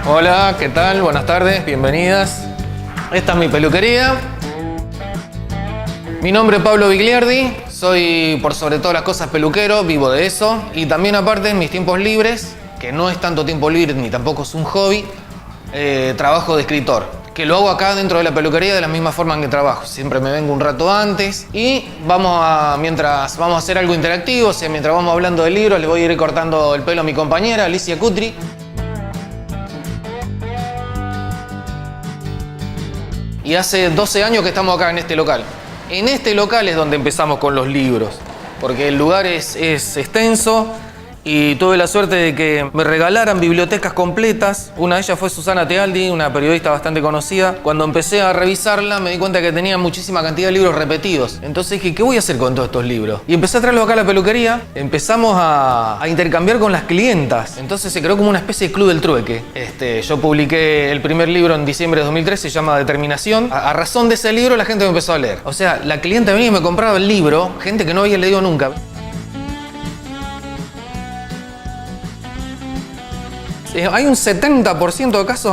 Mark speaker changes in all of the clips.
Speaker 1: Hola, ¿qué tal? Buenas tardes, bienvenidas. Esta es mi peluquería. Mi nombre es Pablo Bigliardi, soy por sobre todas las cosas peluquero, vivo de eso. Y también aparte en mis tiempos libres, que no es tanto tiempo libre ni tampoco es un hobby, trabajo de escritor. Que lo hago acá dentro de la peluquería de la misma forma en que trabajo. Siempre me vengo un rato antes y mientras vamos a hacer algo interactivo, o sea, mientras vamos hablando del libro, le voy a ir cortando el pelo a mi compañera, Alicia Cutri. Y hace 12 años que estamos acá en este local. En este local es donde empezamos con los libros, porque el lugar es extenso y tuve la suerte de que me regalaran bibliotecas completas. Una de ellas fue Susana Tealdi, una periodista bastante conocida. Cuando empecé a revisarla me di cuenta que tenía muchísima cantidad de libros repetidos. Entonces dije, ¿qué voy a hacer con todos estos libros? Y empecé a traerlos acá a la peluquería. Empezamos a intercambiar con las clientas. Entonces se creó como una especie de club del trueque. Yo publiqué el primer libro en diciembre de 2013, se llama Determinación. A razón de ese libro la gente me empezó a leer. O sea, la clienta venía y me compraba el libro, gente que no había leído nunca. Hay un 70% de casos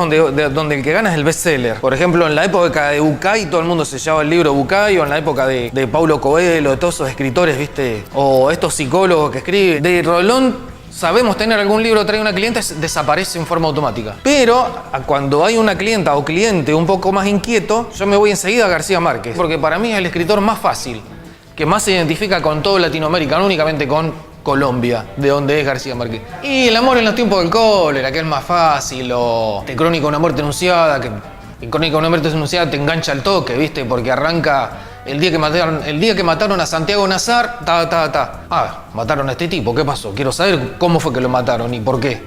Speaker 1: donde el que gana es el bestseller. Por ejemplo, en la época de Bucay, todo el mundo se llevaba el libro Bucay, o en la época de Paulo Coelho, de todos esos escritores, ¿viste? O estos psicólogos que escriben. De Rolón, sabemos tener algún libro, trae una clienta, desaparece en forma automática. Pero cuando hay una clienta o cliente un poco más inquieto, yo me voy enseguida a García Márquez. Porque para mí es el escritor más fácil, que más se identifica con todo Latinoamérica, no únicamente con Colombia, de donde es García Márquez. Y El amor en los tiempos del cólera, que es más fácil, o Crónica de una muerte anunciada, que en Crónica de una muerte anunciada te engancha al toque, ¿viste? Porque arranca el día que mataron a Santiago Nazar, mataron a este tipo, ¿qué pasó? Quiero saber cómo fue que lo mataron y por qué.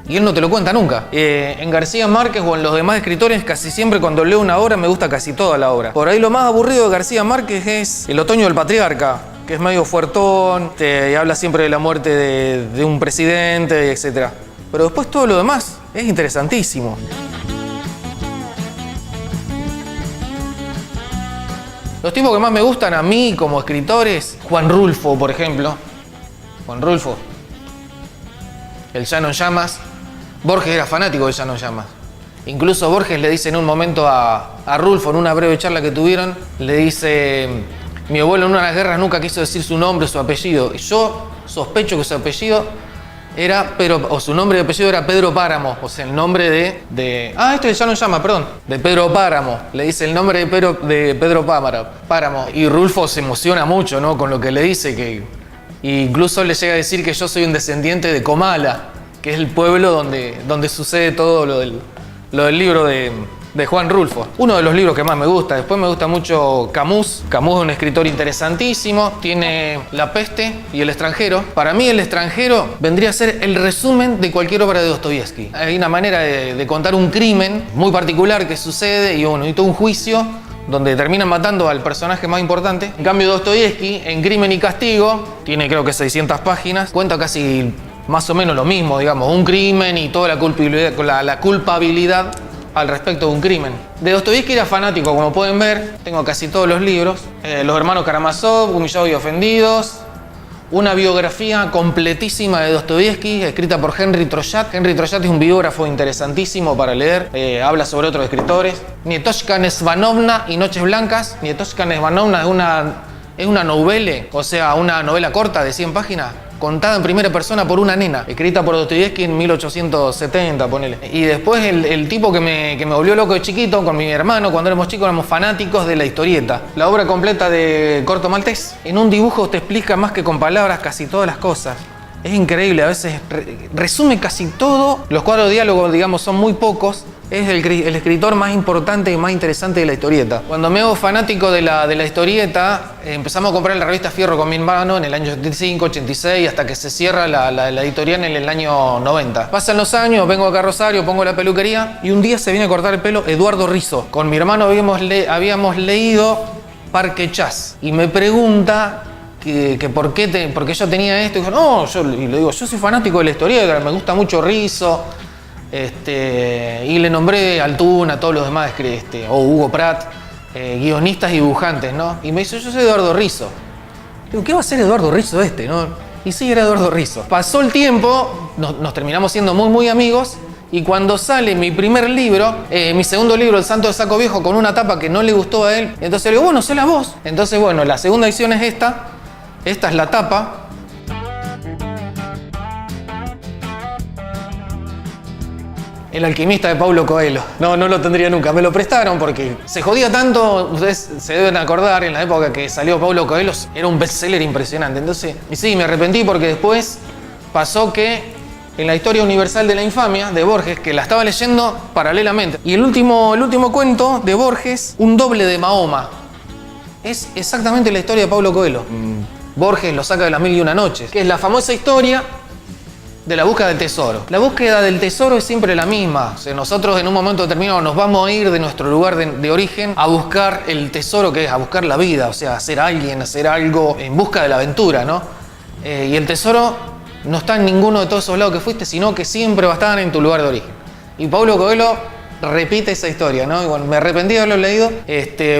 Speaker 1: Y él no te lo cuenta nunca. En García Márquez o en los demás escritores, casi siempre cuando leo una obra me gusta casi toda la obra. Por ahí lo más aburrido de García Márquez es El otoño del patriarca, que es medio fuertón, y habla siempre de la muerte de un presidente, etc. Pero después todo lo demás es interesantísimo. Los tipos que más me gustan a mí como escritores, Juan Rulfo, por ejemplo. Juan Rulfo. El Llano en Llamas. Borges era fanático de Llano en Llamas. Incluso Borges le dice en un momento a Rulfo, en una breve charla que tuvieron, le dice: mi abuelo en una de las guerras nunca quiso decir su nombre, su apellido. Y yo sospecho que su apellido era su nombre y apellido era Pedro Páramo. O sea, el nombre este ya no llama, perdón. De Pedro Páramo. Le dice el nombre de Pedro Páramo. Y Rulfo se emociona mucho, ¿no? Con lo que le dice, que incluso le llega a decir que yo soy un descendiente de Comala, que es el pueblo donde sucede todo lo del libro de Juan Rulfo. Uno de los libros que más me gusta. Después me gusta mucho Camus. Camus es un escritor interesantísimo. Tiene La peste y El extranjero. Para mí El extranjero vendría a ser el resumen de cualquier obra de Dostoyevsky. Hay una manera de contar un crimen muy particular que sucede y todo un juicio donde terminan matando al personaje más importante. En cambio, Dostoyevsky, en Crimen y Castigo, tiene creo que 600 páginas, cuenta casi más o menos lo mismo, digamos, un crimen y toda la culpabilidad al respecto de un crimen. De Dostoyevsky era fanático, como pueden ver, tengo casi todos los libros. Los hermanos Karamazov, Humillados y ofendidos. Una biografía completísima de Dostoyevsky, escrita por Henry Troyat. Henry Troyat es un biógrafo interesantísimo para leer, habla sobre otros escritores. Nietoshka Nesvanovna y Noches Blancas. Nietoshka Nesvanovna es una novela, o sea, una novela corta de 100 páginas, contada en primera persona por una nena, escrita por Dostoyevsky en 1870, ponele. Y después el tipo que me volvió loco de chiquito, con mi hermano, cuando éramos chicos, éramos fanáticos de la historieta. La obra completa de Corto Maltés. En un dibujo te explica más que con palabras casi todas las cosas. Es increíble, a veces resume casi todo. Los cuadros de diálogo, digamos, son muy pocos. Es el escritor más importante y más interesante de la historieta. Cuando me hago fanático de la historieta, empezamos a comprar la revista Fierro con mi hermano en el año 85, 86, hasta que se cierra la editorial en el año 90. Pasan los años, vengo acá a Rosario, pongo la peluquería y un día se viene a cortar el pelo Eduardo Rizzo. Con mi hermano habíamos leído Parque Chas y me pregunta que por qué yo tenía esto. Y dijo, no, y le digo, yo soy fanático de la historieta, me gusta mucho Rizzo. Y le nombré a Altuna, a todos los demás, o Hugo Pratt, guionistas y dibujantes, ¿no? Y me dice, yo soy Eduardo Rizzo. Digo, ¿qué va a hacer Eduardo Rizzo ¿no? Y sí, era Eduardo Rizzo. Pasó el tiempo, nos terminamos siendo muy, muy amigos, Y cuando sale mi primer libro, mi segundo libro, El Santo de Saco Viejo, con una tapa que no le gustó a él, entonces le digo, bueno, sé la voz. Entonces, bueno, la segunda edición es esta es la tapa. El alquimista de Paulo Coelho. No lo tendría nunca. Me lo prestaron porque se jodía tanto. Ustedes se deben acordar, en la época que salió Paulo Coelho, era un bestseller impresionante. Entonces, y sí, me arrepentí porque después pasó que en la Historia Universal de la Infamia, de Borges, que la estaba leyendo paralelamente. Y el último cuento de Borges, Un doble de Mahoma. Es exactamente la historia de Paulo Coelho. Borges lo saca de Las Mil y Una Noches, que es la famosa historia de la búsqueda del tesoro. La búsqueda del tesoro es siempre la misma. O sea, nosotros en un momento determinado nos vamos a ir de nuestro lugar de origen a buscar el tesoro, que es a buscar la vida, o sea, a ser alguien, a hacer algo en busca de la aventura, ¿no? Y el tesoro no está en ninguno de todos esos lados que fuiste, sino que siempre va a estar en tu lugar de origen. Y Paulo Coelho repite esa historia, ¿no? Y bueno, me arrepentí de haberlo leído.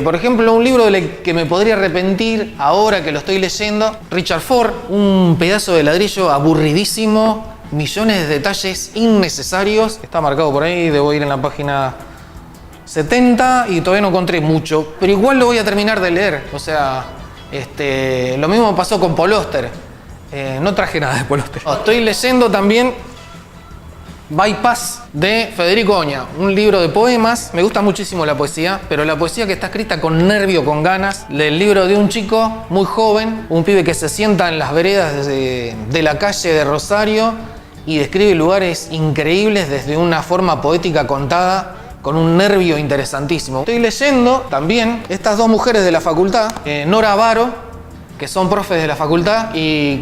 Speaker 1: Por ejemplo, un libro que me podría arrepentir ahora que lo estoy leyendo, Richard Ford, un pedazo de ladrillo aburridísimo, millones de detalles innecesarios. Está marcado por ahí, debo ir en la página 70 y todavía no encontré mucho, pero igual lo voy a terminar de leer. O sea, lo mismo pasó con Paul Auster. No traje nada de Paul Auster. Estoy leyendo también Bypass de Federico Oña, un libro de poemas. Me gusta muchísimo la poesía, pero la poesía que está escrita con nervio, con ganas. El libro de un chico muy joven, un pibe que se sienta en las veredas de la calle de Rosario y describe lugares increíbles desde una forma poética contada, con un nervio interesantísimo. Estoy leyendo también estas dos mujeres de la facultad, Nora Avaro, que son profes de la facultad, y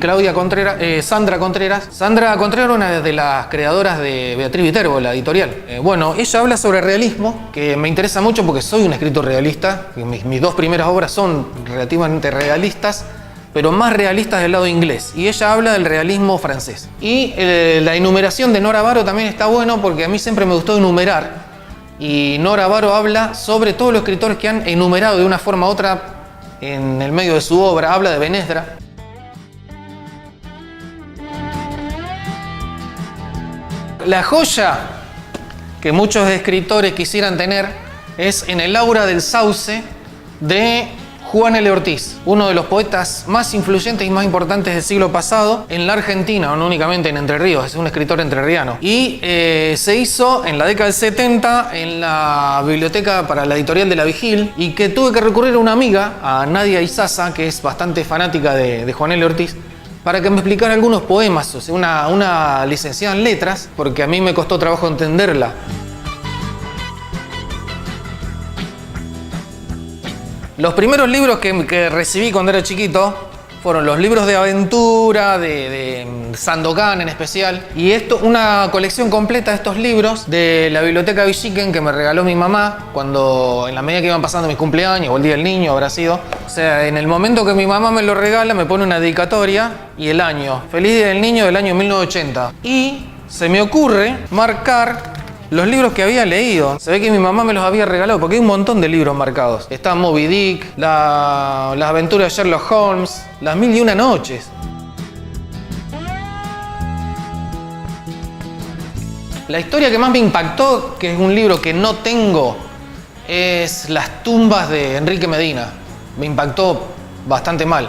Speaker 1: Sandra Contreras. Sandra Contreras, una de las creadoras de Beatriz Viterbo, la editorial. Bueno, ella habla sobre realismo, que me interesa mucho porque soy un escritor realista. Mis dos primeras obras son relativamente realistas, pero más realistas del lado inglés. Y ella habla del realismo francés. Y la enumeración de Nora Avaro también está bueno porque a mí siempre me gustó enumerar. Y Nora Avaro habla sobre todos los escritores que han enumerado de una forma u otra en el medio de su obra. Habla de Benesdra. La joya que muchos escritores quisieran tener es En el aura del sauce de Juan L. Ortiz, uno de los poetas más influyentes y más importantes del siglo pasado en la Argentina, no únicamente en Entre Ríos, es un escritor entrerriano. Y se hizo en la década del 70 en la biblioteca para la editorial de La Vigil, y que tuve que recurrir a una amiga, a Nadia Izaza, que es bastante fanática de Juan L. Ortiz, para que me explicara algunos poemas, o sea, una licenciada en letras, porque a mí me costó trabajo entenderla. Los primeros libros que recibí cuando era chiquito fueron los libros de aventura, de Sandokan en especial, y una colección completa de estos libros de la biblioteca Villiquen que me regaló mi mamá cuando, en la medida que iban pasando mis cumpleaños o el Día del Niño habrá sido. O sea, en el momento que mi mamá me lo regala, me pone una dedicatoria y el año. Feliz Día del Niño del año 1980. Y se me ocurre marcar los libros que había leído. Se ve que mi mamá me los había regalado porque hay un montón de libros marcados. Está Moby Dick, las aventuras de Sherlock Holmes, Las Mil y Una Noches. La historia que más me impactó, que es un libro que no tengo, es Las tumbas de Enrique Medina. Me impactó bastante mal.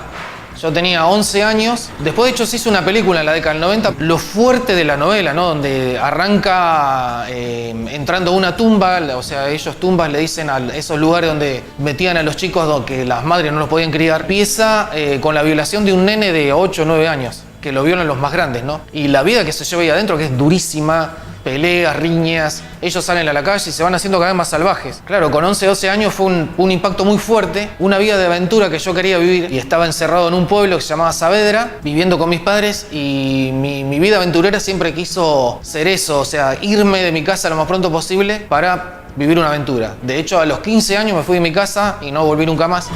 Speaker 1: Yo tenía 11 años. Después, de hecho, se hizo una película en la década del 90. Lo fuerte de la novela, ¿no? Donde arranca entrando a una tumba. O sea, ellos tumbas le dicen a esos lugares donde metían a los chicos que las madres no los podían criar. Empieza con la violación de un nene de 8 o 9 años, que lo violan los más grandes, ¿no? Y la vida que se lleva ahí adentro, que es durísima. Peleas, riñas, ellos salen a la calle y se van haciendo cada vez más salvajes. Claro, con 11, 12 años fue un impacto muy fuerte, una vida de aventura que yo quería vivir, y estaba encerrado en un pueblo que se llamaba Saavedra, viviendo con mis padres, y mi vida aventurera siempre quiso ser eso, o sea, irme de mi casa lo más pronto posible para vivir una aventura. De hecho, a los 15 años me fui de mi casa y no volví nunca más.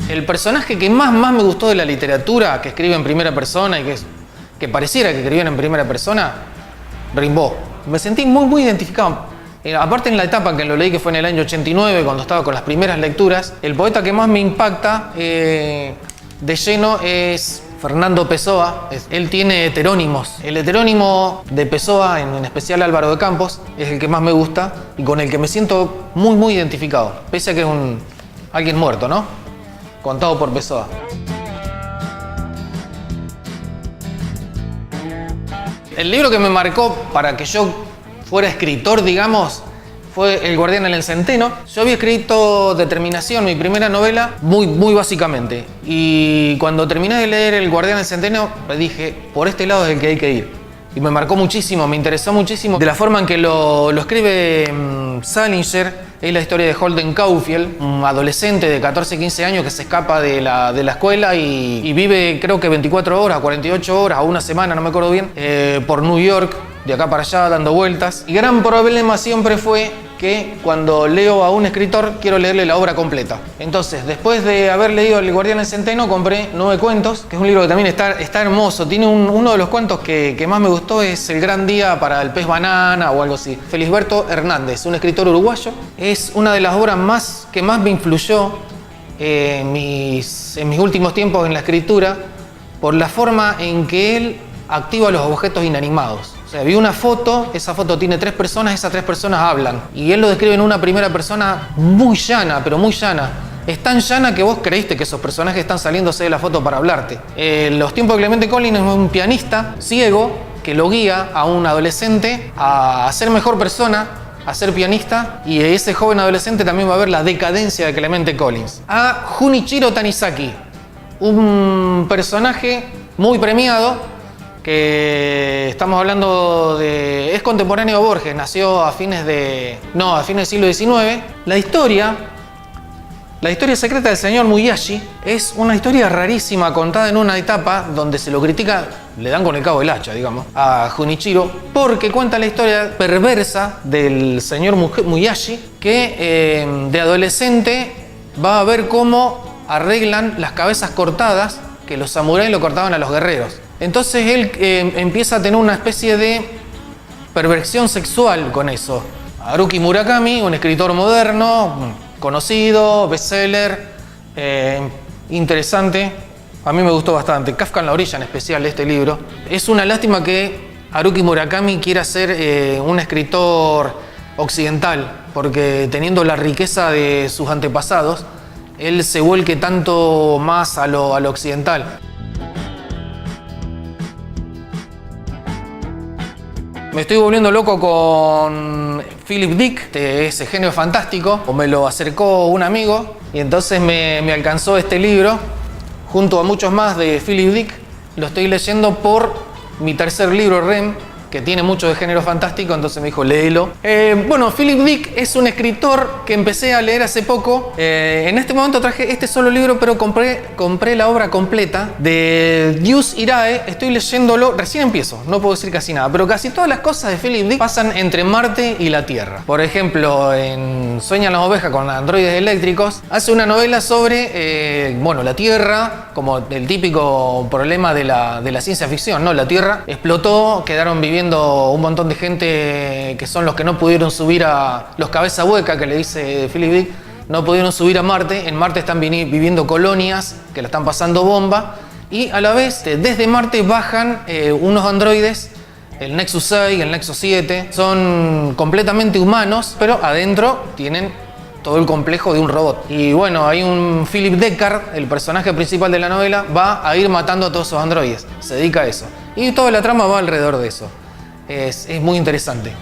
Speaker 1: El personaje que más me gustó de la literatura, que escribe en primera persona y que pareciera que escribiera en primera persona, Rimbaud. Me sentí muy identificado. Aparte, en la etapa en que lo leí, que fue en el año 89, cuando estaba con las primeras lecturas, el poeta que más me impacta de lleno es Fernando Pessoa. Él tiene heterónimos. El heterónimo de Pessoa, en especial Álvaro de Campos, es el que más me gusta y con el que me siento muy identificado. Pese a que es alguien muerto, ¿no? Contado por Pessoa. El libro que me marcó para que yo fuera escritor, digamos, fue El guardián en el centeno. Yo había escrito Determinación, mi primera novela, muy básicamente. Y cuando terminé de leer El guardián en el centeno, dije, por este lado es el que hay que ir. Y me marcó muchísimo, me interesó muchísimo de la forma en que lo escribe Salinger. Es la historia de Holden Caulfield, un adolescente de 14-15 años que se escapa de la escuela y vive, creo que 24 horas, 48 horas o una semana, no me acuerdo bien, por New York, de acá para allá, dando vueltas. Y gran problema siempre fue que cuando leo a un escritor quiero leerle la obra completa. Entonces, después de haber leído El guardián del centeno, compré 9 cuentos, que es un libro que también está hermoso. Tiene uno de los cuentos que más me gustó, es El gran día para el pez banana o algo así. Felisberto Hernández, un escritor uruguayo. Es una de las obras que más me influyó en mis últimos tiempos en la escritura, por la forma en que él activa los objetos inanimados. O sea, vi una foto, esa foto tiene 3 personas, esas 3 personas hablan. Y él lo describe en una primera persona muy llana, pero muy llana. Es tan llana que vos creíste que esos personajes están saliéndose de la foto para hablarte. Los tiempos de Clemente Collins es un pianista ciego que lo guía a un adolescente a ser mejor persona, a ser pianista, y ese joven adolescente también va a ver la decadencia de Clemente Collins. A Junichiro Tanizaki, un personaje muy premiado, que estamos hablando es contemporáneo de Borges, nació a fines del siglo XIX. La historia secreta del señor Musashi es una historia rarísima contada en una etapa donde se lo critica, le dan con el cabo del hacha, digamos, a Junichiro, porque cuenta la historia perversa del señor Musashi, que de adolescente va a ver cómo arreglan las cabezas cortadas que los samuráis lo cortaban a los guerreros. Entonces él empieza a tener una especie de perversión sexual con eso. Haruki Murakami, un escritor moderno, conocido, bestseller, interesante. A mí me gustó bastante. Kafka en la orilla, en especial, este libro. Es una lástima que Haruki Murakami quiera ser un escritor occidental, porque teniendo la riqueza de sus antepasados, él se vuelque tanto más a lo occidental. Me estoy volviendo loco con Philip Dick, ese genio fantástico. Me lo acercó un amigo y entonces me alcanzó este libro junto a muchos más de Philip Dick. Lo estoy leyendo por mi tercer libro, Rem, que tiene mucho de género fantástico, entonces me dijo, léelo. Bueno, Philip Dick es un escritor que empecé a leer hace poco. En este momento traje este solo libro, pero compré la obra completa de Dius Irae. Estoy leyéndolo, recién empiezo, no puedo decir casi nada, pero casi todas las cosas de Philip Dick pasan entre Marte y la Tierra. Por ejemplo, en Sueñan las ovejas con androides eléctricos, hace una novela sobre, la Tierra, como el típico problema de la ciencia ficción, ¿no? La Tierra explotó, quedaron viviendo un montón de gente que son los que no pudieron subir a los cabeza hueca, que le dice Philip Dick, no pudieron subir a Marte. En Marte están viviendo colonias que la están pasando bomba, y a la vez desde Marte bajan unos androides, el Nexus 6, el Nexus 7, son completamente humanos, pero adentro tienen todo el complejo de un robot. Y bueno, hay un Philip Deckard, el personaje principal de la novela, va a ir matando a todos esos androides, se dedica a eso. Y toda la trama va alrededor de eso. Es muy interesante.